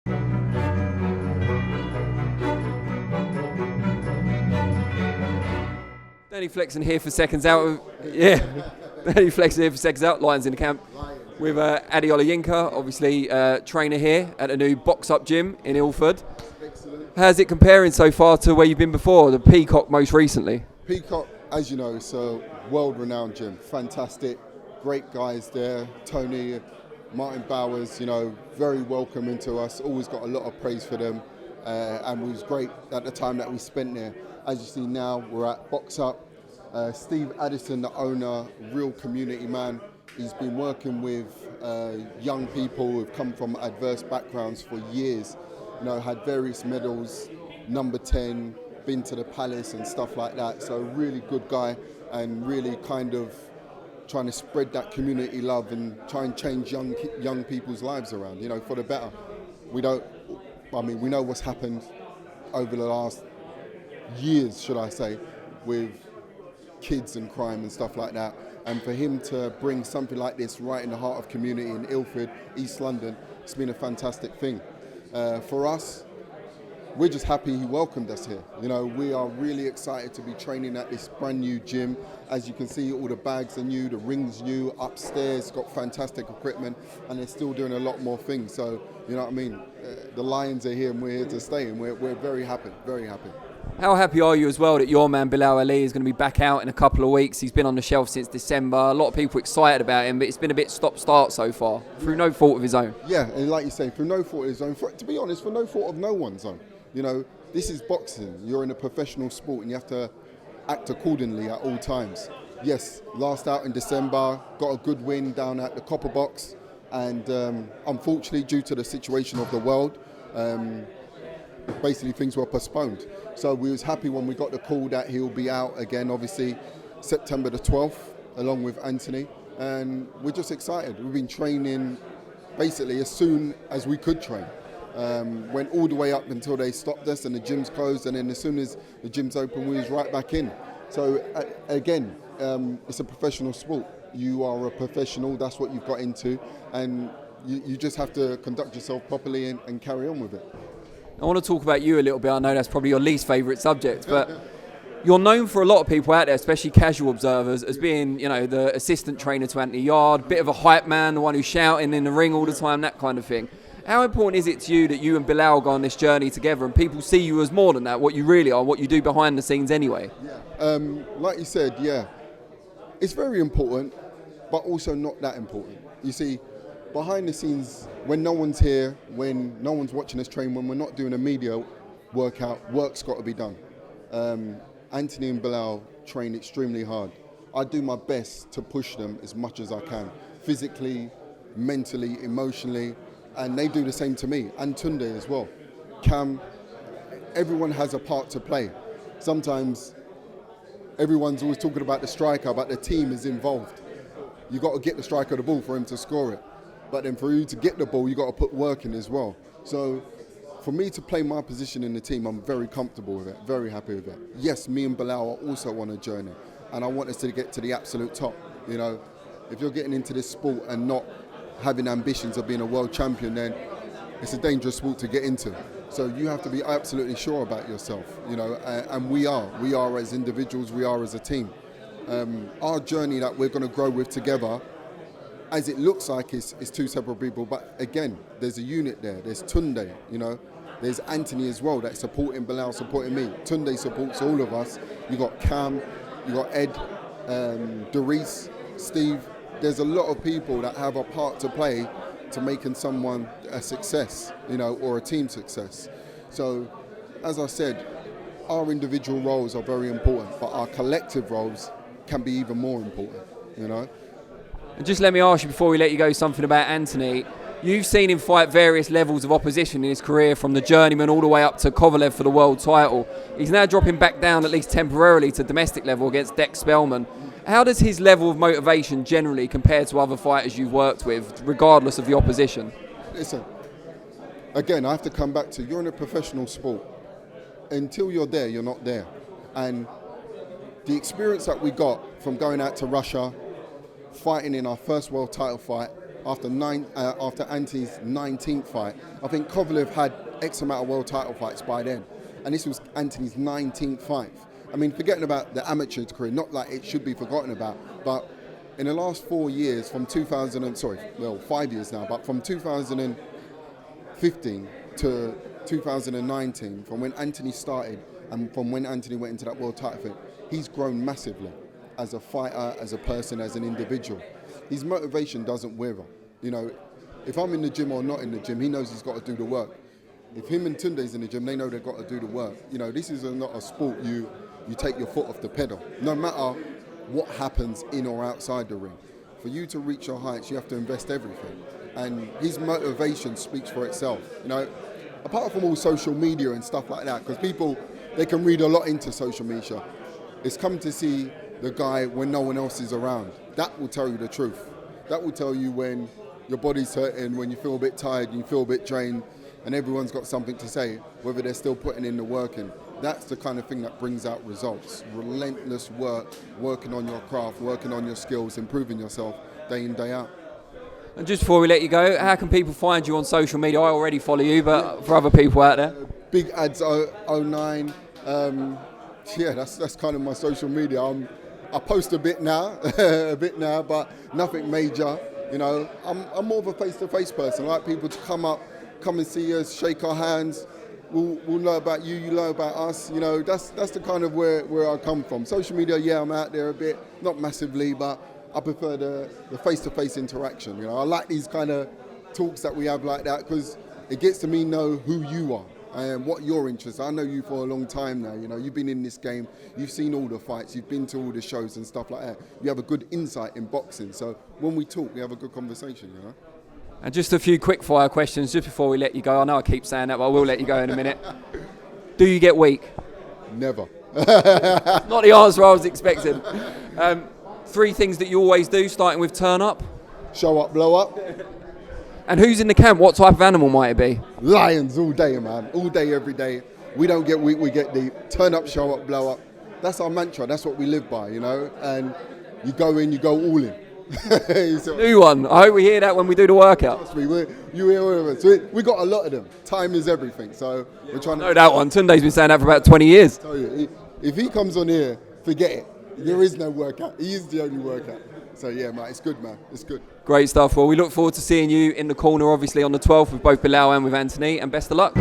Danny Flexen here for Seconds Out. Yeah, Danny Flexen here for Seconds Out. Lions in the camp with Ade Olayinka, obviously trainer here at a new box-up gym in Ilford. Excellent. How's it comparing so far to where you've been before, the Peacock most recently? Peacock, as you know, is a world-renowned gym. Fantastic, great guys there. Tony, Martin Bowers, very welcoming to us. Always got a lot of praise for them, and it was great at the time that we spent there. As you see now, we're at Box Up. Steve Addison, the owner, real community man. He's been working with young people who've come from adverse backgrounds for years. Had various medals, number 10, been to the palace and stuff like that. So really good guy, and really kind of trying to spread that community love and try and change young people's lives around, for the better. We know what's happened over the last years, should I say, with kids and crime and stuff like that. And for him to bring something like this right in the heart of community in Ilford, East London, it's been a fantastic thing. For us, we're just happy he welcomed us here. We are really excited to be training at this brand new gym. As you can see, all the bags are new, the rings new, upstairs, got fantastic equipment, and they're still doing a lot more things. So, the Lions are here and we're here to stay, and we're very happy, very happy. How happy are you as well that your man Bilal Ali is going to be back out in a couple of weeks? He's been on the shelf since December. A lot of people excited about him, but it's been a bit stop-start so far, through no fault of his own. Yeah, and like you say, through no fault of his own. To be honest, for no fault of no one's own. This is boxing. You're in a professional sport and you have to act accordingly at all times. Yes, last out in December, got a good win down at the Copper Box, and unfortunately, due to the situation of the world, basically things were postponed. So we was happy when we got the call that he'll be out again, obviously September the 12th, along with Anthony, and we're just excited. We've been training basically as soon as we could train. Went all the way up until they stopped us and the gym's closed, and then as soon as the gym's open, we was right back in. So again, it's a professional sport. You are a professional, that's what you've got into, and you just have to conduct yourself properly and carry on with it. I want to talk about you a little bit. I know that's probably your least favourite subject, but you're known for a lot of people out there, especially casual observers, as being, the assistant trainer to Anthony Yarde, bit of a hype man, the one who's shouting in the ring all the time, that kind of thing. How important is it to you that you and Bilal go on this journey together and people see you as more than that, what you really are, what you do behind the scenes anyway? Yeah. Like you said, yeah, it's very important, but also not that important. You see, behind the scenes, when no one's here, when no one's watching us train, when we're not doing a media workout, work's got to be done. Anthony and Bilal train extremely hard. I do my best to push them as much as I can, physically, mentally, emotionally, and they do the same to me, and Tunde as well. Cam, everyone has a part to play. Sometimes everyone's always talking about the striker, but the team is involved. You got to get the striker the ball for him to score it. But then for you to get the ball, you got to put work in as well. So for me to play my position in the team, I'm very comfortable with it, very happy with it. Yes, me and Bilal are also on a journey, and I want us to get to the absolute top. If you're getting into this sport and not having ambitions of being a world champion, then it's a dangerous sport to get into. So you have to be absolutely sure about yourself, and we are as individuals, we are as a team. Our journey that we're going to grow with together, as it looks like is two separate people, but again, there's a unit there. There's Tunde, there's Anthony as well that's supporting Bilal, supporting me. Tunde supports all of us. You got Cam, you got Ed, Doris, Steve. There's a lot of people that have a part to play to making someone a success, or a team success. So, as I said, our individual roles are very important, but our collective roles can be even more important, And just let me ask you before we let you go something about Anthony. You've seen him fight various levels of opposition in his career, from the journeyman all the way up to Kovalev for the world title. He's now dropping back down, at least temporarily, to domestic level against Dex Spellman. How does his level of motivation generally compare to other fighters you've worked with, regardless of the opposition? Listen, again, I have to come back to, you're in a professional sport. Until you're there, you're not there. And the experience that we got from going out to Russia, fighting in our first world title fight, after Anthony's 19th fight. I think Kovalev had X amount of world title fights by then, and this was Anthony's 19th fight. I mean, forgetting about the amateur career, not like it should be forgotten about, but in the last 4 years, from 5 years now, but from 2015 to 2019, from when Anthony started and from when Anthony went into that world title fight, he's grown massively as a fighter, as a person, as an individual. His motivation doesn't waver. You know, if I'm in the gym or not in the gym, he knows he's got to do the work. If him and Tunde's in the gym, they know they've got to do the work. You know, this is not a sport you take your foot off the pedal, no matter what happens in or outside the ring. For you to reach your heights, you have to invest everything. And his motivation speaks for itself. You know, apart from all social media and stuff like that, because people, they can read a lot into social media. It's come to see the guy when no one else is around. That will tell you the truth. That will tell you when your body's hurting, when you feel a bit tired, you feel a bit drained, and everyone's got something to say, whether they're still putting in the work in. That's the kind of thing that brings out results. Relentless work, working on your craft, working on your skills, improving yourself day in, day out. And just before we let you go, how can people find you on social media? I already follow you, but for other people out there? Big Ads 09. That's kind of my social media. I post a bit now, but nothing major. You know, I'm more of a face-to-face person. I like people to come and see us, shake our hands. We'll know about you, you know about us. You know, that's the kind of where I come from. Social media, yeah, I'm out there a bit, not massively, but I prefer the face-to-face interaction. You know, I like these kind of talks that we have like that because it gets to me know who you are and what your interests are. I know you for a long time now. You know, you've been in this game, you've seen all the fights, you've been to all the shows and stuff like that. You have a good insight in boxing. So when we talk, we have a good conversation, you know. And just a few quick fire questions just before we let you go. I know I keep saying that, but I will let you go in a minute. Do you get weak? Never. Not the answer I was expecting. 3 things that you always do, starting with turn up. Show up, blow up. And who's in the camp? What type of animal might it be? Lions all day, man. All day, every day. We don't get weak, we get deep. Turn up, show up, blow up. That's our mantra. That's what we live by, you know. And you go in, you go all in. New one. I hope we hear that when we do the workout. Trust me, you hear all of it. So we got a lot of them. Time is everything. So we're trying to. No, that one. Tunde's been saying that for about 20 years. Tell you, if he comes on here, forget it. There is no workout. He is the only workout. So yeah, mate, it's good, man. It's good. Great stuff. Well, we look forward to seeing you in the corner, obviously, on the 12th with both Bilal and with Anthony, and best of luck.